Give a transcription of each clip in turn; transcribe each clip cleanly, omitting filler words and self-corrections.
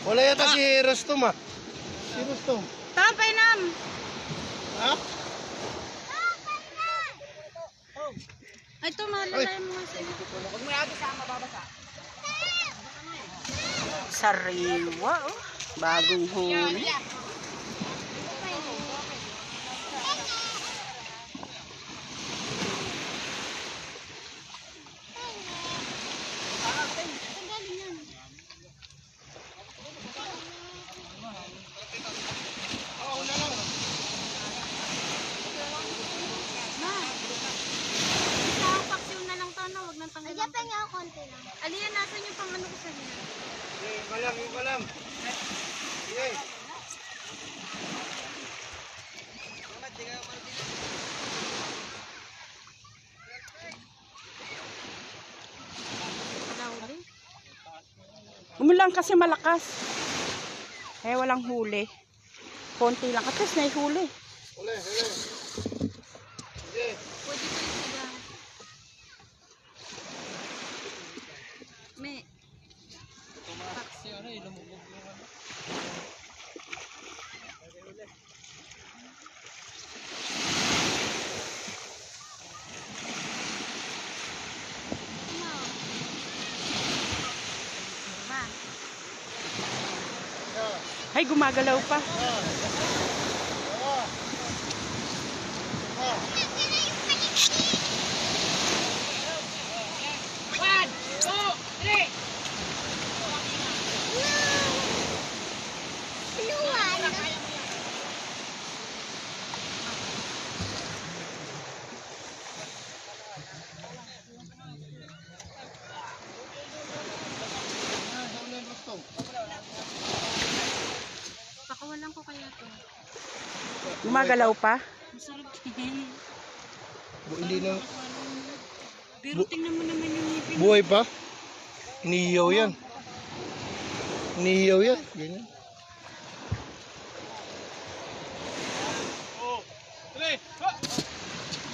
Wala yata si Rostom ah. Si Rostom. Tapay nam. Ha? Ay, ito malalay mo nga sa iyo. Huwag mo yagi sa mababasa. Sariwa, oh. Bagong huli. Ayan pa nga konti lang. Aliyan, nasan yung pang ano ko sa niya? Yung balam. Sige. Wala huli. Umulan kasi malakas. Eh, walang huli. Konti lang. At least may huli. Uli. Sige. Pwede ko yung sigang. May. Ay, gumagalaw pa. Pakawalan ko kaya to. Gumagalaw pa. Masarap. Hindi na. Pero tingnan mo naman yung ngipin. Buhay pa? Inihiyaw yan. Inihiyaw yan. Ganyan.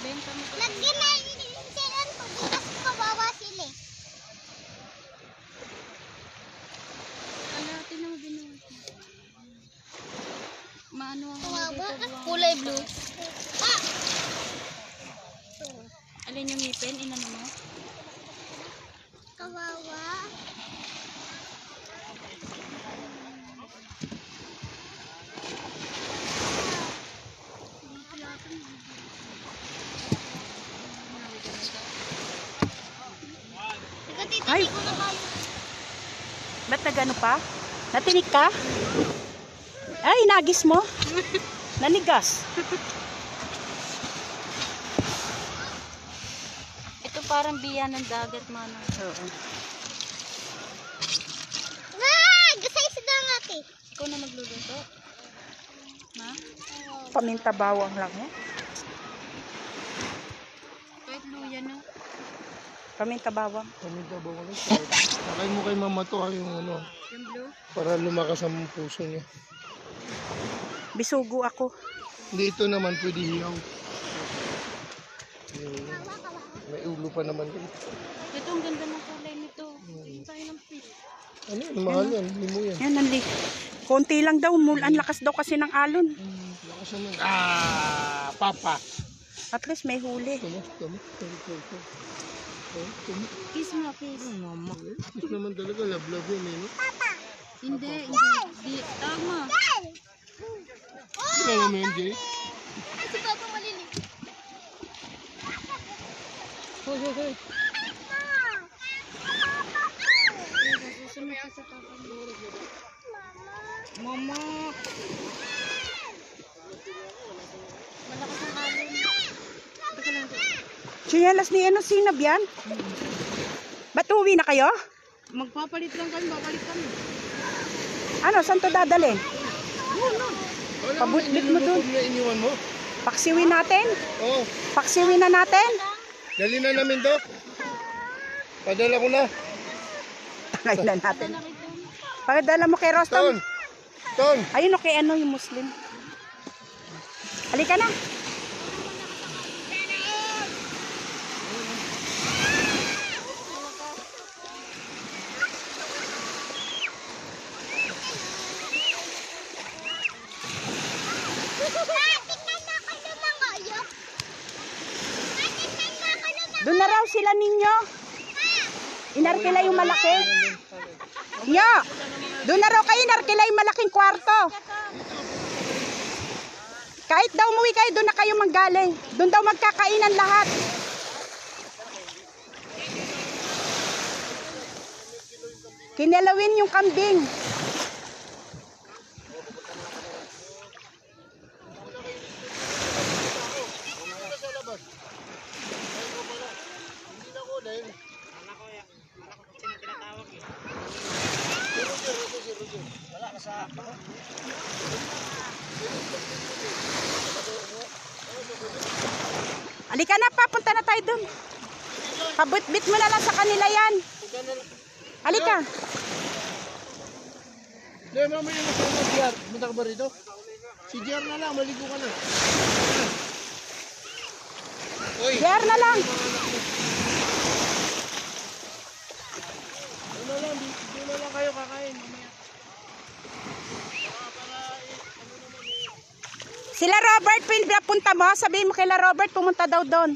Benta mo. Lagyan na yung silan ko. Bukas kawawa sila. Ala, tingnan mo binuhat. Maano ang Kawawa. dito? Kulay blue. Ah! Alin yung ngipin? Inano mo? Kawawa. Ay. Ko na kayo. Ba't nagano pa? Natinig ka? Ay, nagis mo? Nanigas. Ito parang biya ng dagat, mano. Oo. Ah! Gasay sa dangati. Ikaw na magluluto? Ma? Paminta bawang lang eh. Kahit luya na. Paminta bawang. Paminta ba wala? Sakay mo kay mama to yung ano. Yung blue? Para lumakas ang puso niya. Bisugo ako. Hindi, ito naman pwede hiyaw. May ulo pa naman dito. Ito, ang ganda ng kulay nito. Tingin tayo ng fish. Ano yan? Mahal yan. Hindi mo yan. Yan, nanli. Konti lang daw. Ang lakas daw kasi ng alon. Lakas naman. Papa. At least may huli. Tumo. Kiss mo, kiss. Mama. Kiss naman talaga. Love yan eh. No? Hindi. Tawag mo. Kailangan mo yan, Jay? Ay, si Papa malilig. Hoy. Susunod ka sa papa mo. Mama. Malakas ang alon. Teka lang. Chinelas ni ano, sinab yan? Ba't uwi na kayo? Magpapalit lang kami, babalik kami. Ano, saan to dadalhin? Pabutbit mo dun. Iniwan mo? Paksiwin natin? Oo. Paksiwin na natin? Dali na namin to. Padala ko na. Tangay na natin. Pagdala mo kay Rostom. Ton. Ayun o kay ano yung Muslim. Halika na. sila ninyo. Inarkila yung malaki. Nyo, doon na raw kayo inarkila yung malaking kwarto. Kahit daw umuwi kayo, doon na kayo manggaling. Doon daw magkakainan lahat. Kinelawin yung kambing. Halika na, papunta na tayo dun. Pabitbit mo na lang sa kanila yan. Halika. Hindi, mamaya na sa JR. Punta ka ba rito? Si JR na lang, maligo ka na. Uy, Yer na lang. doon na lang, doon na lang kayo kakain. Mamaya. Sila Robert, pinapunta mo. Sabihin mo kila Robert, pumunta daw doon.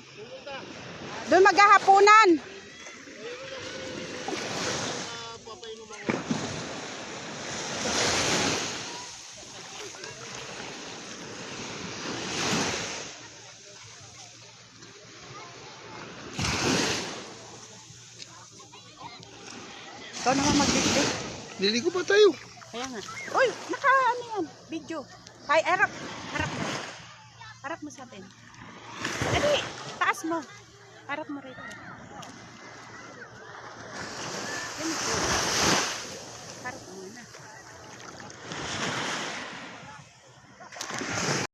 Doon maghahapunan. Ikaw naman magbibig. Liligo pa tayo. Kaya nga. Uy, ano yan? Video. Hay, harap. Harap mo. Harap mo sa atin. Dali, taas mo. Harap mo rito. Ganito. Harap mo na.